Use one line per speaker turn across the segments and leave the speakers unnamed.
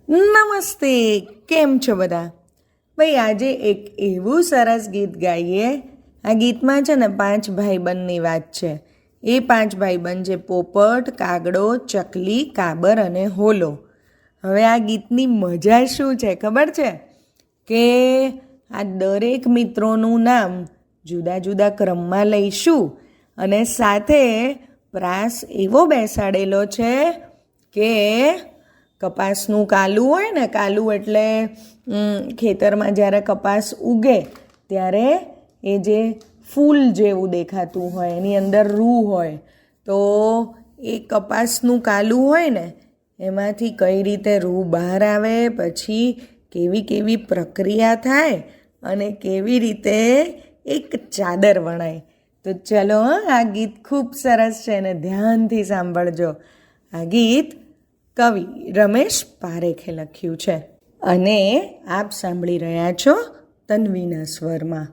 નમસ્તે, કેમ છો બધા? ભાઈ આજે એક એવું સરસ ગીત ગાઈએ. આ ગીતમાં છે ને 5 ભાઈબંધની વાત છે. એ 5 ભાઈબંધ જે પોપટ, કાગડો, ચકલી, કાબર અને હોલો. હવે આ ગીતની મજા શું છે ખબર છે? કે આ દરેક મિત્રોનું નામ જુદા જુદા ક્રમમાં લઈશું અને સાથે પ્રાસ એવો બેસાડેલો છે કે કપાસનું કાલું હોય ને, કાલું એટલે ખેતરમાં જ્યારે કપાસ ઉગે ત્યારે એ જે ફૂલ જેવું દેખાતું હોય, એની અંદર રૂ હોય, તો એ કપાસનું કાલું હોય ને એમાંથી કઈ રીતે રૂ બહાર આવે, પછી કેવી કેવી પ્રક્રિયા થાય અને કેવી રીતે એક ચાદર વણાય. તો ચલો, આ ગીત ખૂબ સરસ છે અને ધ્યાનથી સાંભળજો. આ ગીત કવિ રમેશ પારેખે લખ્યું છે અને આપ સાંભળી રહ્યા છો તન્વીના સ્વરમાં.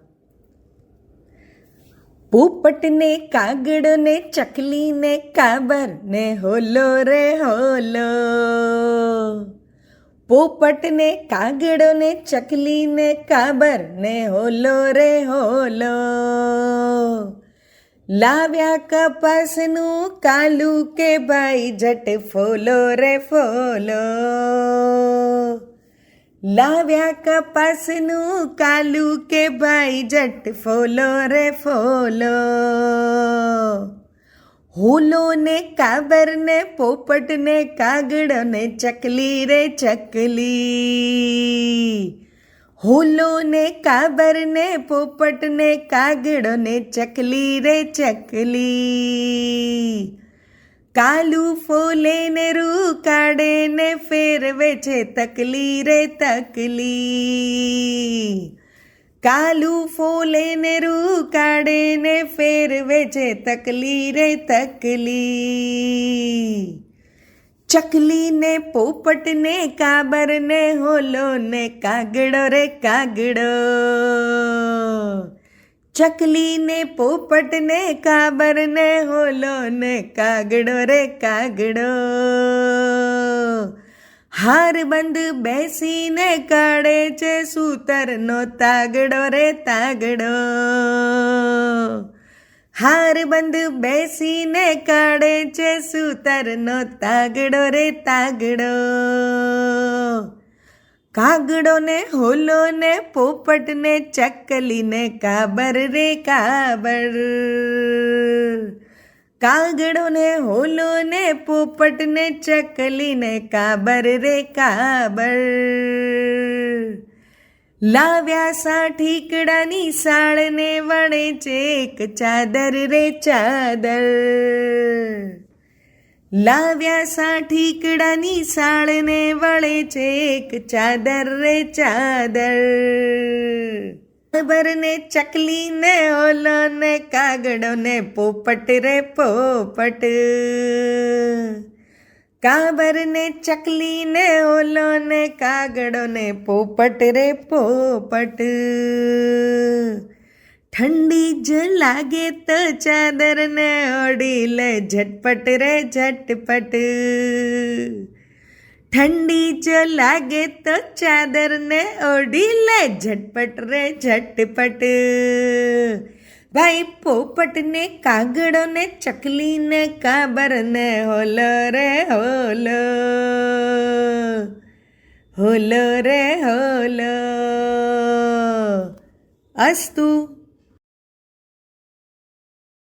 પોપટને, કાગડને, ચકલીને, કાબરને હોલો રે હોલો. પોપટને, કાગડને, ચકલીને, કાબરને હોલો રે હોલો. લાવ્યા કપાસનું કાલું કે ભાઈ જટ ફોલો રે ફોલો. લાવ્યા કપાસનું કાલું કે ભાઈ જટ ફોલો રે ફોલો. હોલો ને, કાબર ને, પોપટ ને, કાગડો ને, ચકલી રે ચકલી. હોલો ને, કાબર ને, પોપટ ને, કાગડો ને, ચકલી રે ચકલી. કાલું ફોલે ને રૂ કાઢે ને ફેરવે છે તકલી રે તકલી. કાલું ફોલે ને રૂ કાઢે ને ફેરવે છે તકલી રે તકલી. ચકલી ને, પોપટ ને, કાબર ને, હોલો ને, કાગડો રે કાગડો. ચકલી ને, પોપટ ને, કાબર ને, હોલો ને, કાગડો રે કાગડો. હારબંધ બેસીને કાઢે છે સૂતરનો તાગડો રે તાગડો. હારબંધ બેસીને કાઢે છે સૂતરનો તાગડો રે તાગડો. કાગડો ને, હોલો ને, પોપટ ને, ચકલી ને, કાબર રે કાબર. કાગડો ને, હોલો ને, પોપટ ને, ચકલી ને, કાબર રે કાબર. લાવ્યા સાઠીકડાની સાળ ને વણે છે એક ચાદર રે ચાદર. લાવ્યા સાઠીકડાની સાળ ને વળે છે એક ચાદર રે ચાદર. કાબર ને, ચકલી ને, હોલો ને, કાગડો ને, પોપટ રે પોપટ. કાબર ને, ચકલી ને, હોલો ને, કાગડો ને, પોપટ રે પોપટ. ઠંડી જ લાગે તો ચાદર ને ઓઢી લે ઝટપટ રે ઝટપટ. ઠંડી જ લાગે તો ચાદર ને ઓઢી લે ઝટપટ રે ઝટપટ. ભાઈ પોપટ ને, કાગડો ને, ચકલી ને, કાબર ને, હોલો રે હોલો. હોલો રે હોલો. અસ્તુ.